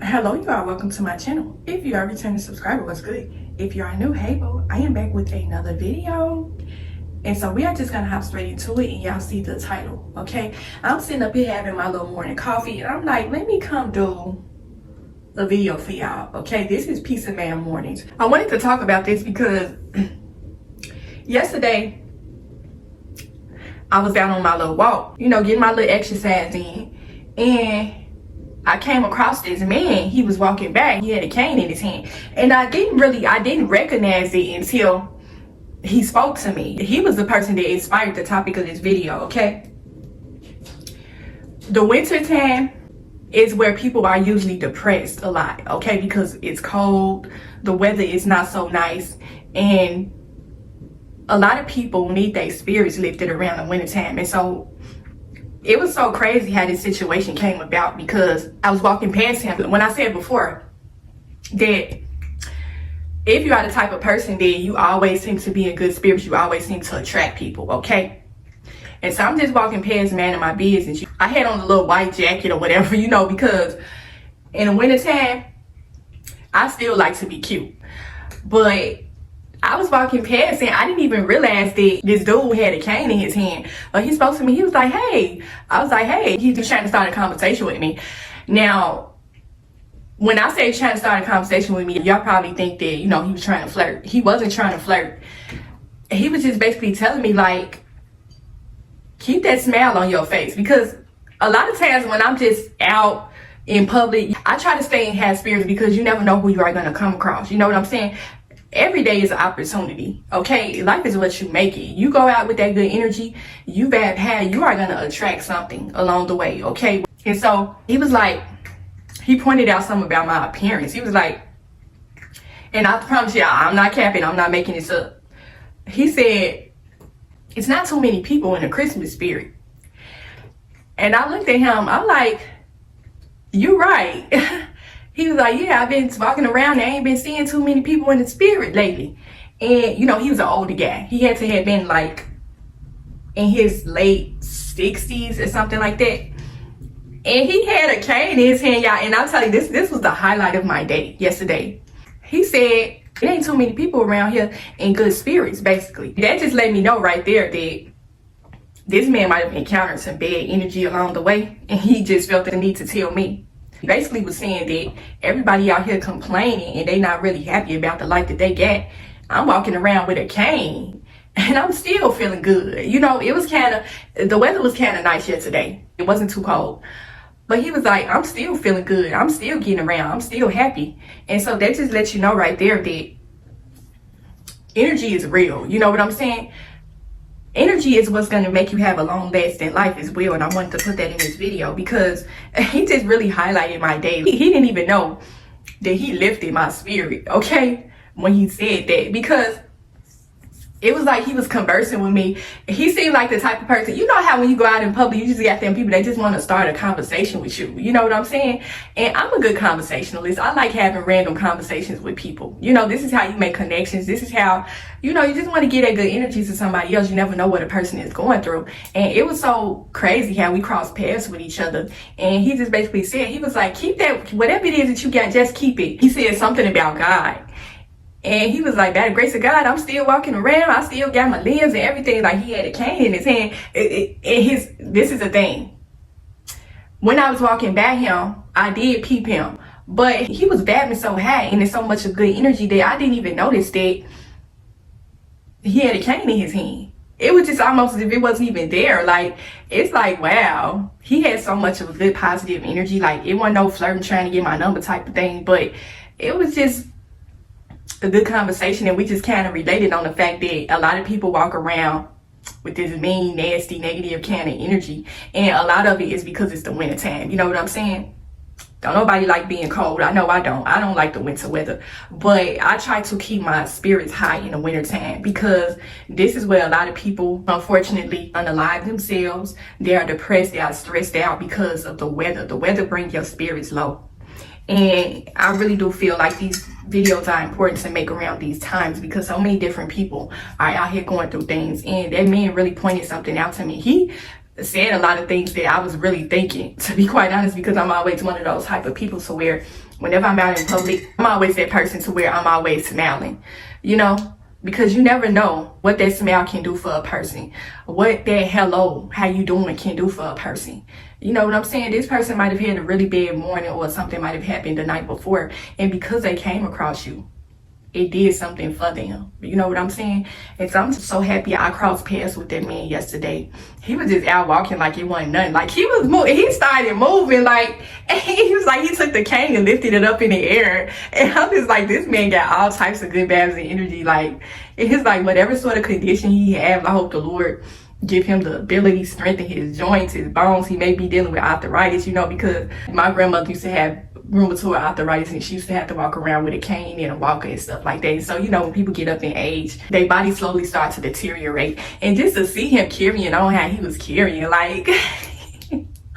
Hello, you are welcome to my channel. If you are a returning subscriber, what's good? If you are new, hey boo, I am back with another video. And so we are just gonna hop straight into it, and y'all see the title, okay? I'm sitting up here having my little morning coffee, and I'm like, let me come do a video for y'all, okay? This is Peace of Man Mornings. I wanted to talk about this because yesterday I was out on my little walk, getting my little exercise in, and I came across this man. He was walking back. He had a cane in his hand. And I didn't recognize it until he spoke to me. He was the person that inspired the topic of this video, okay? The winter time is where people are usually depressed a lot, okay? Because it's cold, the weather is not so nice, and a lot of people need their spirits lifted around the winter time. And so it was so crazy how this situation came about, because I was walking past him. When I said before that if you are the type of person that you always seem to be in good spirits, you always seem to attract people, okay? And so I'm just walking past, man, in my business. I had on a little white jacket or whatever, because in the wintertime, I still like to be cute. But I was walking past and I didn't even realize that this dude had a cane in his hand. He spoke to me. He was like, hey. I was like, hey. He was trying to start a conversation with me. Now, when I say trying to start a conversation with me, y'all probably think that, he was trying to flirt. He wasn't trying to flirt. He was just basically telling me, like, keep that smile on your face. Because a lot of times when I'm just out in public, I try to stay in high spirits, because you never know who you are going to come across. You know what I'm saying? Every day is an opportunity, okay? Life is what you make it. You go out with that good energy, you are going to attract something along the way, okay? And so he was like, he pointed out something about my appearance. He was like, and I promise y'all, I'm not capping, I'm not making this up. He said, it's not too many people in the Christmas spirit. And I looked at him, I'm like, you right. He was like, yeah, I've been walking around and I ain't been seeing too many people in the spirit lately. And, he was an older guy. He had to have been like in his late 60s or something like that. And he had a cane in his hand, y'all. And I'll tell you, this was the highlight of my day yesterday. He said, there ain't too many people around here in good spirits, basically. That just let me know right there that this man might have encountered some bad energy along the way. And he just felt the need to tell me. He basically was saying that everybody out here complaining and they not really happy about the life that they got. I'm walking around with a cane and I'm still feeling good. It was the weather was kind of nice yesterday. It wasn't too cold. But he was like, I'm still feeling good. I'm still getting around. I'm still happy. And so that just lets you know right there that energy is real. You know what I'm saying? Energy is what's going to make you have a long-lasting life as well. And I wanted to put that in this video because he just really highlighted my day. He didn't even know that he lifted my spirit, okay, when he said that. Because it was like he was conversing with me. He seemed like the type of person, you know how when you go out in public, you just got them people that just want to start a conversation with you. You know what I'm saying? And I'm a good conversationalist. I like having random conversations with people. This is how you make connections. This is how, you just want to get that good energy to somebody else. You never know what a person is going through. And it was so crazy how we crossed paths with each other. And he just basically said, he was like, keep that, whatever it is that you got, just keep it. He said something about God. And he was like, by the grace of God, I'm still walking around. I still got my limbs and everything. Like, he had a cane in his hand. This is the thing. When I was walking by him, I did peep him. But he was vibing so high and there's so much of good energy that I didn't even notice that he had a cane in his hand. It was just almost as if it wasn't even there. Like, it's like, wow. He had so much of a good positive energy. Like, it wasn't no flirting, trying to get my number type of thing. But it was just a good conversation, and we just kind of related on the fact that a lot of people walk around with this mean, nasty, negative kind of energy, and a lot of it is because it's the winter time. You know what I'm saying? Don't nobody like being cold. I know I don't like the winter weather, but I try to keep my spirits high in the winter time, because this is where a lot of people unfortunately unalive themselves. They are depressed, they are stressed out because of the weather. The weather brings your spirits low. And I really do feel like these videos are important to make around these times, because so many different people are out here going through things. And that man really pointed something out to me. He said a lot of things that I was really thinking, to be quite honest, because I'm always one of those type of people to where Whenever I'm out in public, I'm always that person to where I'm always smiling, you know, because you never know what that smile can do for a person, what that hello, how you doing can do for a person. You know what I'm saying? This person might have had a really bad morning, or something might have happened the night before, and because they came across you, it did something for them. You know what I'm saying? And so I'm just so happy I crossed paths with that man yesterday. He was just out walking like it wasn't nothing. Like he was moving, he started moving like, and he was like, he took the cane and lifted it up in the air. And I'm just like, this man got all types of good vibes and energy. Like, it's like whatever sort of condition he have, I hope the Lord give him the ability to strengthen his joints, his bones. He may be dealing with arthritis, you know, because my grandmother used to have rheumatoid arthritis, and she used to have to walk around with a cane and a walker and stuff like that. So, you know, when people get up in age, their body slowly starts to deteriorate. And just to see him carrying on how he was carrying, like,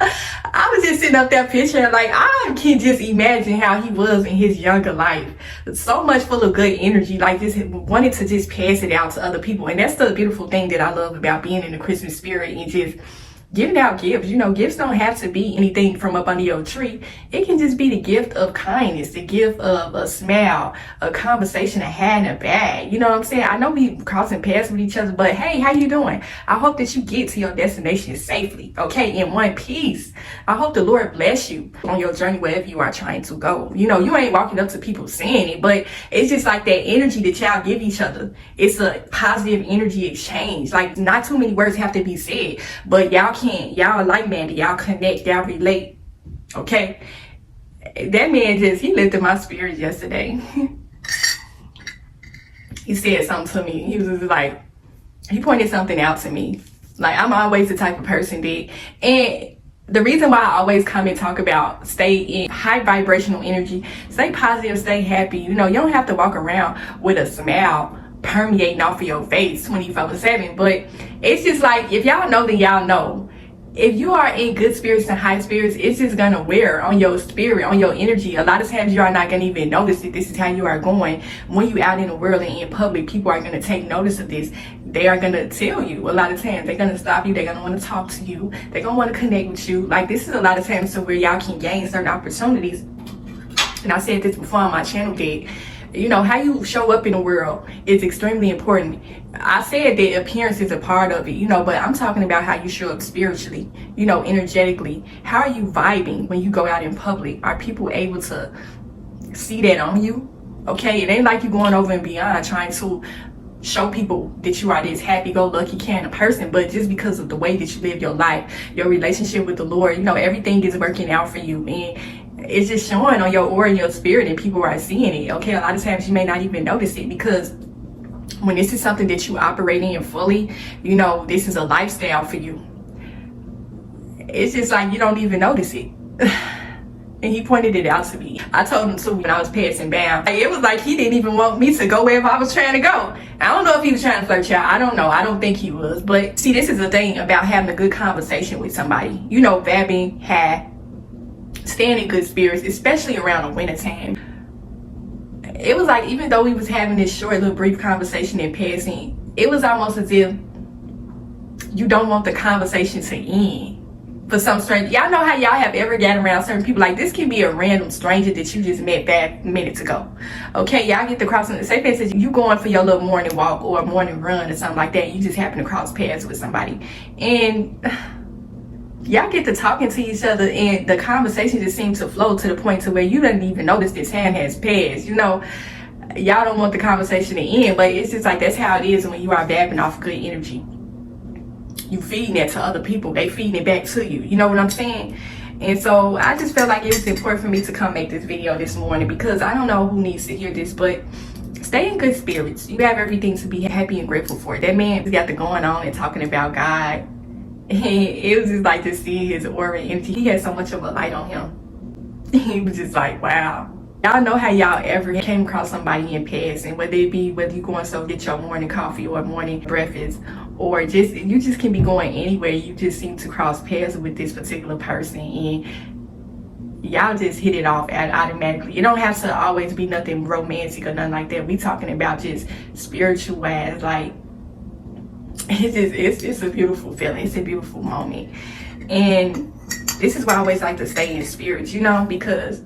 I was just sitting up there picturing, like, I can just imagine how he was in his younger life. So much full of good energy, like just wanted to just pass it out to other people. And that's the beautiful thing that I love about being in the Christmas spirit, and just giving out gifts. You know, gifts don't have to be anything from up under your tree. It can just be the gift of kindness, the gift of a smile, a conversation, a hat in a bag. You know what I'm saying? I know we crossing paths with each other, but hey, how you doing? I hope that you get to your destination safely, okay, in one piece. I hope the Lord bless you on your journey wherever you are trying to go. You know, you ain't walking up to people saying it, but it's just like that energy that y'all give each other. It's a positive energy exchange. Like, not too many words have to be said, but y'all like-minded, y'all connect, y'all relate, okay? That man he lifted my spirit yesterday. He said something to me. He was just like, he pointed something out to me. Like, I'm always the type of person that, and the reason why I always come and talk about stay in high vibrational energy, stay positive, stay happy. You know, you don't have to walk around with a smile permeating off of your face 24/7, but it's just like, if y'all know, then y'all know. If you are in good spirits and high spirits, it's just gonna wear on your spirit, on your energy. A lot of times you are not gonna even notice that this is how you are going. When you out in the world and in public, people are gonna take notice of this. They are gonna tell you a lot of times. They're gonna stop you. They're gonna want to talk to you. They're gonna want to connect with you. Like, this is a lot of times to where y'all can gain certain opportunities. And I said this before on my channel, that, you know, how you show up in the world is extremely important. I said that appearance is a part of it, you know, but I'm talking about how you show up spiritually, you know, energetically. How are you vibing when you go out in public? Are people able to see that on you? Okay, it ain't like you going over and beyond trying to show people that you are this happy-go-lucky kind of person, but just because of the way that you live your life, your relationship with the Lord, you know, everything is working out for you, and it's just showing on your aura and your spirit, and people are seeing it. Okay, a lot of times you may not even notice it, because when this is something that you operate in fully, you know, this is a lifestyle for you. It's just like you don't even notice it. And he pointed it out to me. I told him too when I was passing by. Like, it was like he didn't even want me to go wherever I was trying to go. I don't know if he was trying to flirt, y'all. I don't know. I don't think he was. But see, this is the thing about having a good conversation with somebody. You know, vibing, staying in good spirits, especially around the winter time. It was like, even though we was having this short little brief conversation in passing, it was almost as if you don't want the conversation to end. For some strange, y'all know how y'all have ever gotten around certain people, like this can be a random stranger that you just met 5 minutes ago. Okay, y'all get to crossing, say for instance, you going for your little morning walk or a morning run or something like that, you just happen to cross paths with somebody, and y'all get to talking to each other, and the conversation just seems to flow to the point to where you don't even notice this time has passed. You know, y'all don't want the conversation to end, but it's just like, that's how it is when you are vibing off good energy. You feeding that to other people, they feeding it back to you. You know what I'm saying? And so I just felt like it was important for me to come make this video this morning, because I don't know who needs to hear this, but stay in good spirits. You have everything to be happy and grateful for. That man got the going on and talking about God. And it was just like to see his aura and energy. He had so much of a light on him. He was just like, wow. Y'all know how y'all ever came across somebody in passing, whether it be whether you going to get your morning coffee or morning breakfast, or just you just can be going anywhere. You just seem to cross paths with this particular person, and y'all just hit it off automatically. You don't have to always be nothing romantic or nothing like that. We talking about just spiritual wise. Like, it's a beautiful feeling. It's a beautiful moment, and this is why I always like to stay in spirits, you know, because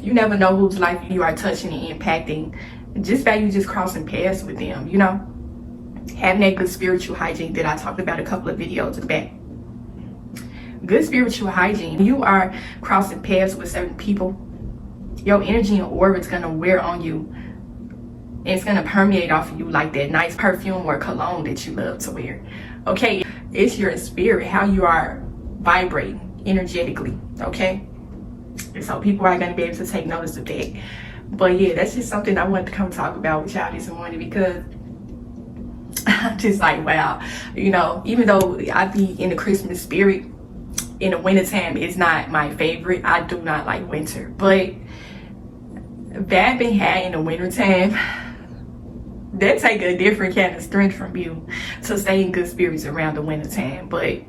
You never know whose life you are touching and impacting just by you just crossing paths with them, you know? Having that good spiritual hygiene that I talked about a couple of videos back. Good spiritual hygiene. You are crossing paths with certain people. Your energy and aura is going to wear on you. And it's going to permeate off of you like that nice perfume or cologne that you love to wear. Okay? It's your spirit, how you are vibrating energetically. Okay? And so people are going to be able to take notice of that. But yeah, that's just something I wanted to come talk about with y'all this morning, because I'm just like, wow. You know, even though I be in the Christmas spirit, in the wintertime is not my favorite. I do not like winter. But that being had in the wintertime, that take a different kind of strength from you to stay in good spirits around the wintertime. But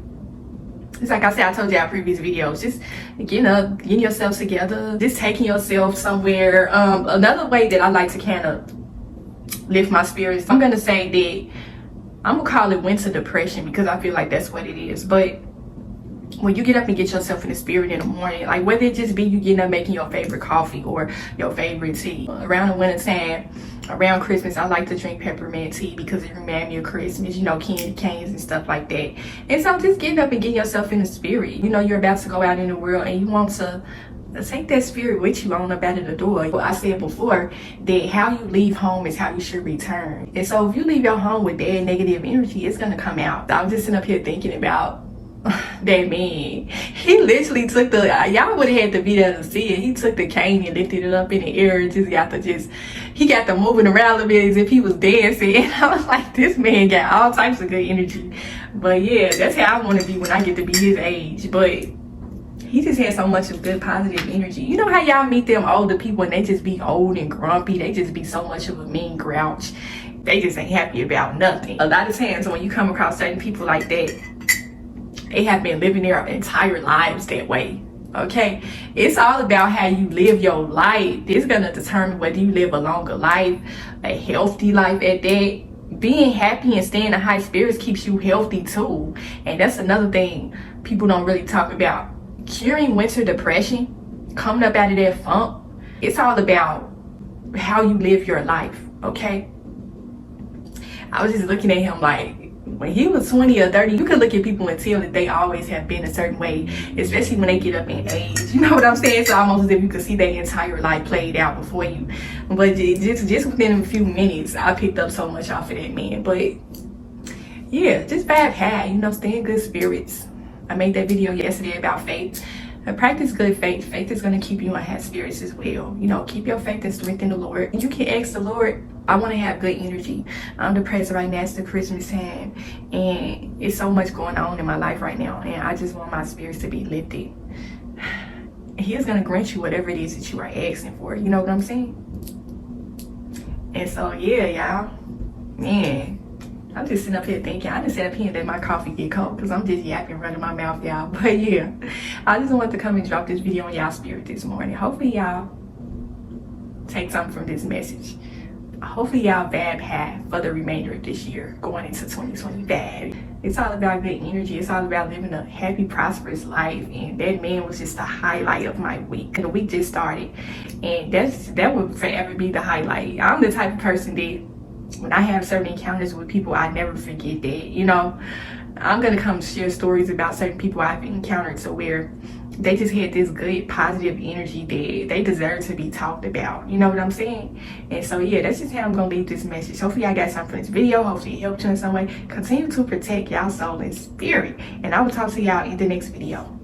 it's like I said, I told you in previous videos, just getting up, getting yourself together, just taking yourself somewhere. Another way that I like to kind of lift my spirits, I'm gonna say that I'm gonna call it winter depression, because I feel like that's what it is. But when you get up and get yourself in the spirit in the morning, like whether it just be you getting up making your favorite coffee or your favorite tea. Around the winter time, around Christmas, I like to drink peppermint tea because it reminds me of Christmas, you know, candy canes and stuff like that. And so just getting up and getting yourself in the spirit. You know, you're about to go out in the world and you want to take that spirit with you on up out of the door. Well, I said before that how you leave home is how you should return. And so if you leave your home with bad negative energy, it's gonna come out. I'm just sitting up here thinking about that man. He literally took the, y'all would have had to be there to see it. He took the cane and lifted it up in the air and he got the moving around a bit as if he was dancing. And I was like, this man got all types of good energy. But yeah, that's how I want to be when I get to be his age. But he just had so much of good positive energy. You know how y'all meet them older people and they just be old and grumpy? They just be so much of a mean grouch. They just ain't happy about nothing. A lot of times when you come across certain people like that, they have been living their entire lives that way. Okay, it's all about how you live your life. It's gonna determine whether you live a longer life, a healthy life at that. Being happy and staying in high spirits keeps you healthy too. And that's another thing people don't really talk about. Curing winter depression, coming up out of that funk, it's all about how you live your life. Okay, I was just looking at him like, when he was 20 or 30, you could look at people and tell that they always have been a certain way, especially when they get up in age. You know what I'm saying? It's almost as if you could see their entire life played out before you. But just within a few minutes, I picked up so much off of that man. But yeah, just vibe high, you know, stay in good spirits. I made that video yesterday about faith. Practice good faith. Faith is going to keep you in high spirits as well. You know, keep your faith and strength in the Lord. You can ask the Lord, I want to have good energy. I'm depressed right now. It's the Christmas time. And it's so much going on in my life right now. And I just want my spirits to be lifted. He is going to grant you whatever it is that you are asking for. You know what I'm saying? And so, yeah, y'all. Man. I'm just sitting up here thinking, I just sat up here and let my coffee get cold because I'm just yapping running my mouth, y'all. But yeah, I just wanted to come and drop this video on y'all spirit this morning. Hopefully y'all take something from this message. Hopefully y'all vibe high for the remainder of this year going into 2025. It's all about good energy. It's all about living a happy, prosperous life. And that man was just the highlight of my week. And the week just started. And that will forever be the highlight. I'm the type of person that when I have certain encounters with people, I never forget that. You know, I'm gonna come share stories about certain people I've encountered to where they just had this good positive energy that they deserve to be talked about. You know what I'm saying? And so yeah, that's just how I'm gonna leave this message. Hopefully I got something from this video. Hopefully it helped you in some way. Continue to protect y'all soul and spirit, and I will talk to y'all in the next video.